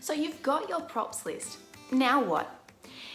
So you've got your props list. Now what?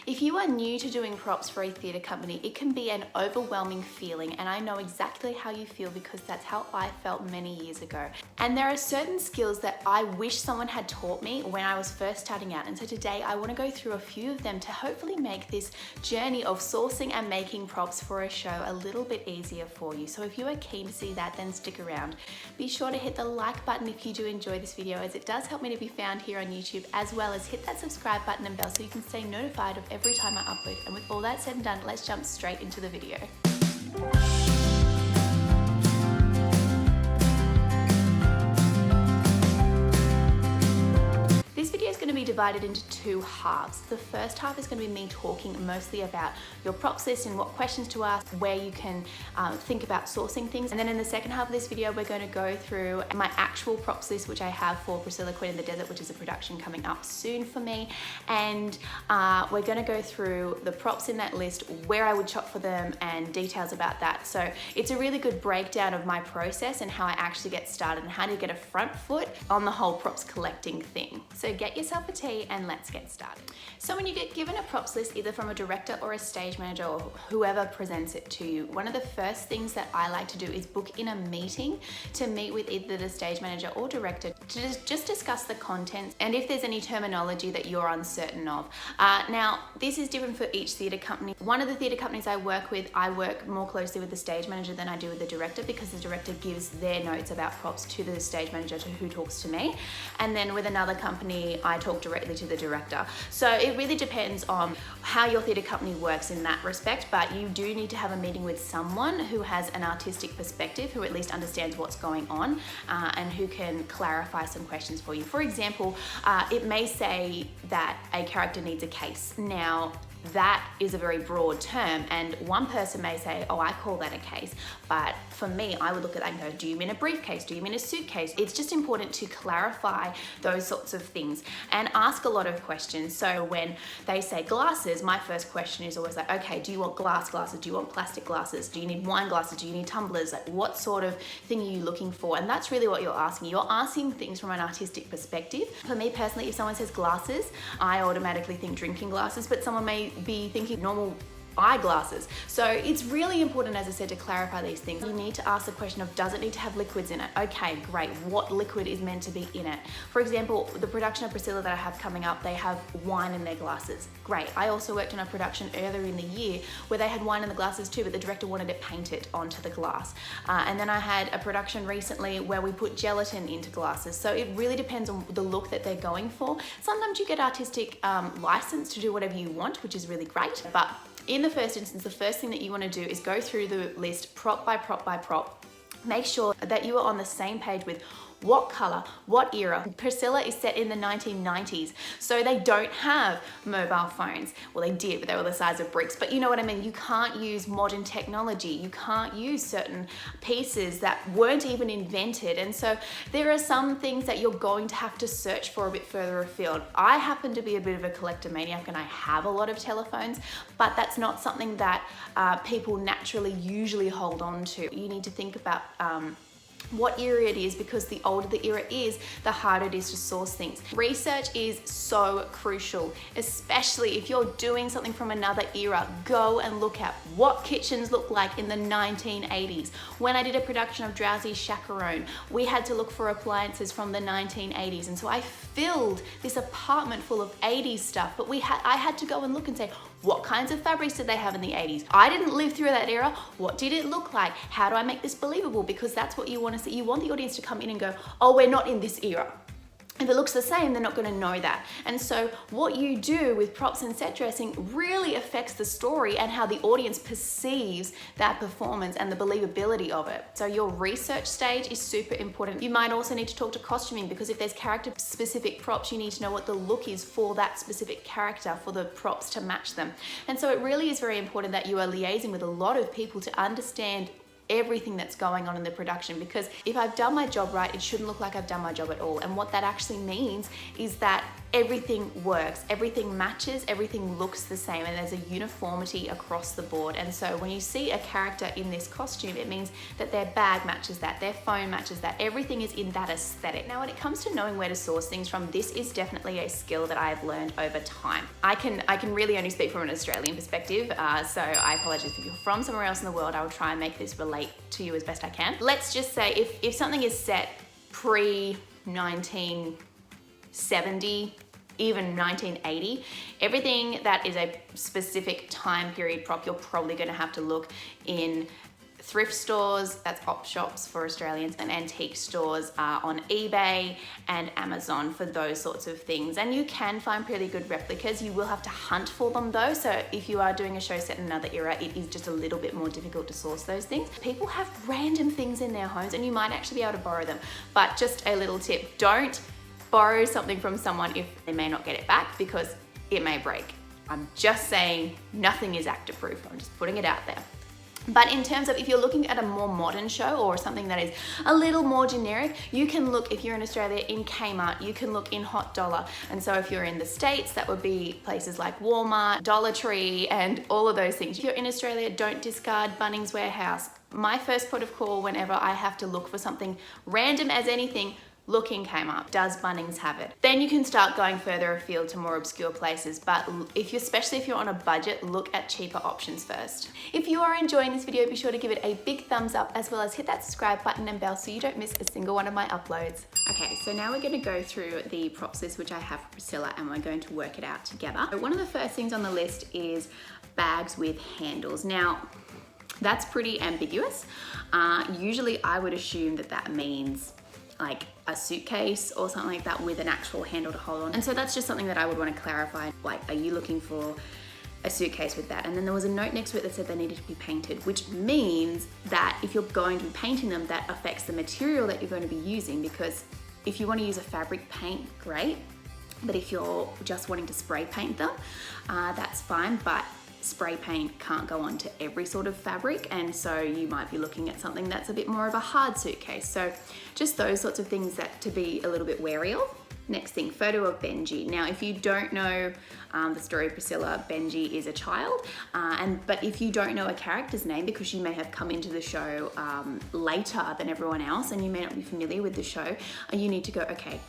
If you are new to doing props for a theatre company, it can be an overwhelming feeling, and I know exactly how you feel because that's how I felt many years ago. And there are certain skills that I wish someone had taught me when I was first starting out, and so today I want to go through a few of them to hopefully make this journey of sourcing and making props for a show a little bit easier for you. So if you are keen to see that, then stick around. Be sure to hit the like button if you do enjoy this video, as it does help me to be found here on YouTube, as well as hit that subscribe button and bell so you can stay notified of every time I upload. And with all that said and done, let's jump straight into the video. This video is going to be divided into two halves. The first half is going to be me talking mostly about your props list and what questions to ask, where you can think about sourcing things. And then in the second half of this video, we're going to go through my actual props list, which I have for Priscilla Queen in the Desert, which is a production coming up soon for me. And we're going to go through the props in that list, where I would shop for them, and details about that. So it's a really good breakdown of my process and how I actually get started and how to get a front foot on the whole props collecting thing. So get yourself a tea and let's get started. So when you get given a props list, either from a director or a stage manager or whoever presents it to you, one of the first things that I like to do is book in a meeting to meet with either the stage manager or director to just discuss the content and if there's any terminology that you're uncertain of. Now, this is different for each theatre company. One of the theatre companies I work with, I work more closely with the stage manager than I do with the director, because the director gives their notes about props to the stage manager, to who talks to me. And then with another company, I talk directly to the director. So it really depends on how your theatre company works in that respect, but you do need to have a meeting with someone who has an artistic perspective, who at least understands what's going on, and who can clarify some questions for you. For example, it may say that a character needs a case. Now, that is a very broad term, and one person may say, oh, I call that a case. But for me, I would look at that and go, do you mean a briefcase? Do you mean a suitcase? It's just important to clarify those sorts of things and ask a lot of questions. So when they say glasses, my first question is always like, okay, do you want glass glasses? Do you want plastic glasses? Do you need wine glasses? Do you need tumblers? Like, what sort of thing are you looking for? And that's really what you're asking. You're asking things from an artistic perspective. For me personally, if someone says glasses, I automatically think drinking glasses, but someone may be thinking normal eyeglasses. So it's really important, as I said, to clarify these things. You need to ask the question of, does it need to have liquids in it? Okay, great. What liquid is meant to be in it? For example, the production of Priscilla that I have coming up, they have wine in their glasses. Great. I also worked on a production earlier in the year where they had wine in the glasses too, but the director wanted it painted onto the glass. And then I had a production recently where we put gelatin into glasses. So it really depends on the look that they're going for. Sometimes you get artistic license to do whatever you want, which is really great. But in the first instance, the first thing that you want to do is go through the list prop by prop by prop. Make sure that you are on the same page with what color, what era. Priscilla is set in the 1990s, so they don't have mobile phones. Well, they did, but they were the size of bricks. But you know what I mean? You can't use modern technology. You can't use certain pieces that weren't even invented. And so there are some things that you're going to have to search for a bit further afield. I happen to be a bit of a collectomaniac and I have a lot of telephones, but that's not something that people naturally usually hold on to. You need to think about what era it is, because the older the era is, the harder it is to source things. Research is so crucial, especially if you're doing something from another era. Go and look at what kitchens look like in the 1980s. When I did a production of Drowsy Chaperone, we had to look for appliances from the 1980s, and so I filled this apartment full of 80s stuff, but I had to go and look and say, what kinds of fabrics did they have in the 80s? I didn't live through that era. What did it look like? How do I make this believable? Because that's what you want to see. You want the audience to come in and go, oh, we're not in this era. If it looks the same, they're not going to know that. And so what you do with props and set dressing really affects the story and how the audience perceives that performance and the believability of it. So your research stage is super important. You might also need to talk to costuming, because if there's character specific props, you need to know what the look is for that specific character, for the props to match them. And so it really is very important that you are liaising with a lot of people to understand everything that's going on in the production, because if I've done my job right, it shouldn't look like I've done my job at all. And what that actually means is that everything works, everything matches, everything looks the same, and there's a uniformity across the board. And so when you see a character in this costume, it means that their bag matches that, their phone matches that, everything is in that aesthetic. Now, when it comes to knowing where to source things from, this is definitely a skill that I've learned over time. I can really only speak from an Australian perspective, so I apologize if you're from somewhere else in the world. I will try and make this relate to you as best I can. Let's just say if something is set pre-1970, even 1980, everything that is a specific time period prop, you're probably going to have to look in thrift stores, that's op shops for Australians, and antique stores on eBay and Amazon for those sorts of things. And you can find pretty good replicas. You will have to hunt for them though, so if you are doing a show set in another era, it is just a little bit more difficult to source those things. People have random things in their homes and you might actually be able to borrow them, but just a little tip, don't borrow something from someone if they may not get it back, because it may break. I'm just saying, nothing is actor proof. I'm just putting it out there. But in terms of if you're looking at a more modern show or something that is a little more generic, you can look, if you're in Australia, in Kmart, you can look in Hot Dollar. And so if you're in the States, that would be places like Walmart, Dollar Tree, and all of those things. If you're in Australia, don't discard Bunnings Warehouse. My first port of call whenever I have to look for something random as anything, look in Kmart. Does Bunnings have it? Then you can start going further afield to more obscure places, but especially if you're on a budget, look at cheaper options first. If you are enjoying this video, be sure to give it a big thumbs up, as well as hit that subscribe button and bell so you don't miss a single one of my uploads. Okay, so now we're going to go through the props list which I have for Priscilla, and we're going to work it out together. So one of the first things on the list is bags with handles. Now, that's pretty ambiguous. Usually I would assume that that means like a suitcase or something like that with an actual handle to hold on. And so that's just something that I would want to clarify. Like, are you looking for a suitcase with that? And then there was a note next to it that said they needed to be painted, which means that if you're going to be painting them, that affects the material that you're going to be using, because if you want to use a fabric paint, great. But if you're just wanting to spray paint them, that's fine. But spray paint can't go onto every sort of fabric, and so you might be looking at something that's a bit more of a hard suitcase. So just those sorts of things that to be a little bit wary of. Next thing, photo of Benji. Now, if you don't know the story of Priscilla, Benji is a child, but if you don't know a character's name, because you may have come into the show later than everyone else and you may not be familiar with the show, you need to go, okay,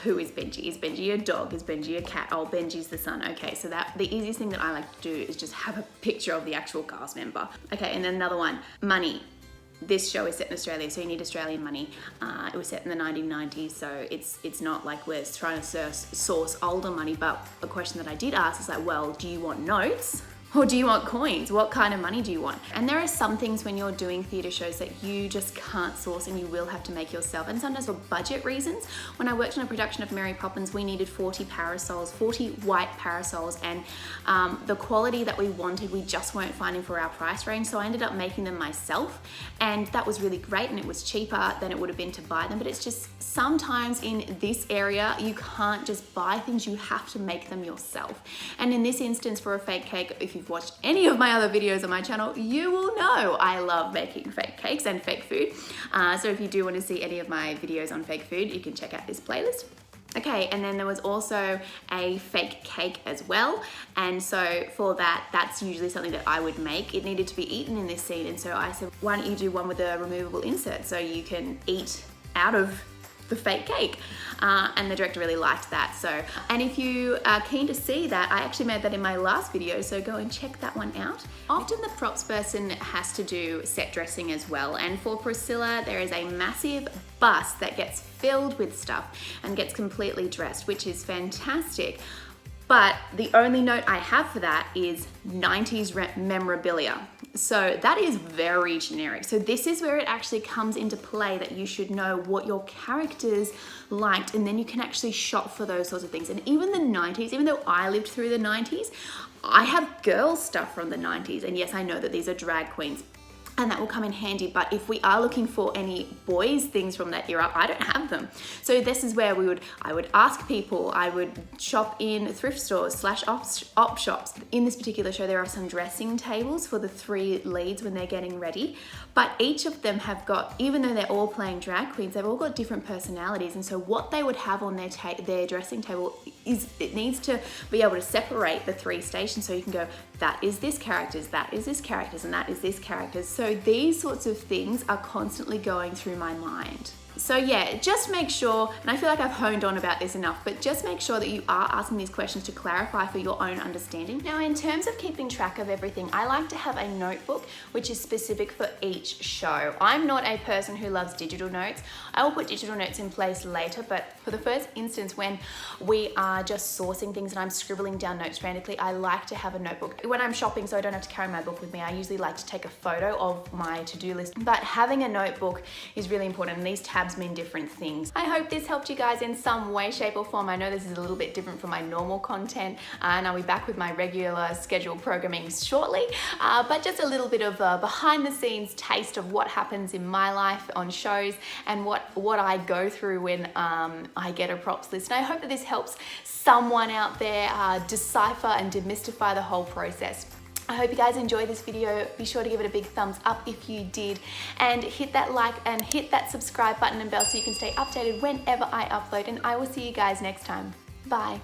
who is Benji? Is Benji a dog? Is Benji a cat? Oh, Benji's the son. Okay, so that the easiest thing that I like to do is just have a picture of the actual cast member. Okay, and then another one, money. This show is set in Australia, so you need Australian money. It was set in the 1990s, so it's not like we're trying to source older money, but a question that I did ask is like, well, do you want notes? Or do you want coins? What kind of money do you want? And there are some things when you're doing theatre shows that you just can't source and you will have to make yourself. And sometimes for budget reasons. When I worked on a production of Mary Poppins, we needed 40 parasols, 40 white parasols, and the quality that we wanted, we just weren't finding for our price range. So I ended up making them myself, and that was really great, and it was cheaper than it would have been to buy them. But it's just sometimes in this area, you can't just buy things, you have to make them yourself. And in this instance, for a fake cake, if you've watched any of my other videos on my channel, you will know I love making fake cakes and fake food. So if you do want to see any of my videos on fake food, you can check out this playlist. Okay, and then there was also a fake cake as well. And so for that, that's usually something that I would make. It needed to be eaten in this scene. And so I said, why don't you do one with a removable insert so you can eat out of the fake cake, and the director really liked that. So, and if you are keen to see that, I actually made that in my last video, so go and check that one out. Often the props person has to do set dressing as well, and for Priscilla there is a massive bus that gets filled with stuff and gets completely dressed, which is fantastic. But the only note I have for that is 90s memorabilia. So that is very generic. So this is where it actually comes into play, that you should know what your characters liked, and then you can actually shop for those sorts of things. And even the 90s, even though I lived through the 90s, I have girl stuff from the 90s. And yes, I know that these are drag queens. and that will come in handy. But if we are looking for any boys things from that era, I don't have them. So this is where I would ask people, I would shop in thrift stores / op shops. In this particular show, there are some dressing tables for the 3 leads when they're getting ready, but each of them have got, even though they're all playing drag queens, they've all got different personalities. And so what they would have on their dressing table is, it needs to be able to separate the 3 stations, so you can go, that is this character's, that is this character's, and that is this character's. So these sorts of things are constantly going through my mind. So yeah, just make sure, and I feel like I've honed on about this enough, but just make sure that you are asking these questions to clarify for your own understanding. Now, in terms of keeping track of everything, I like to have a notebook which is specific for each show. I'm not a person who loves digital notes. I will put digital notes in place later, but for the first instance, when we are just sourcing things and I'm scribbling down notes frantically, I like to have a notebook. When I'm shopping, so I don't have to carry my book with me, I usually like to take a photo of my to-do list, but having a notebook is really important, and these tabs mean different things. I hope this helped you guys in some way, shape or form. I know this is a little bit different from my normal content, and I'll be back with my regular scheduled programming shortly, but just a little bit of a behind the scenes taste of what happens in my life on shows and what I go through when I get a props list. And I hope that this helps someone out there decipher and demystify the whole process. I hope you guys enjoyed this video. Be sure to give it a big thumbs up if you did, and hit that like and hit that subscribe button and bell so you can stay updated whenever I upload, and I will see you guys next time. Bye.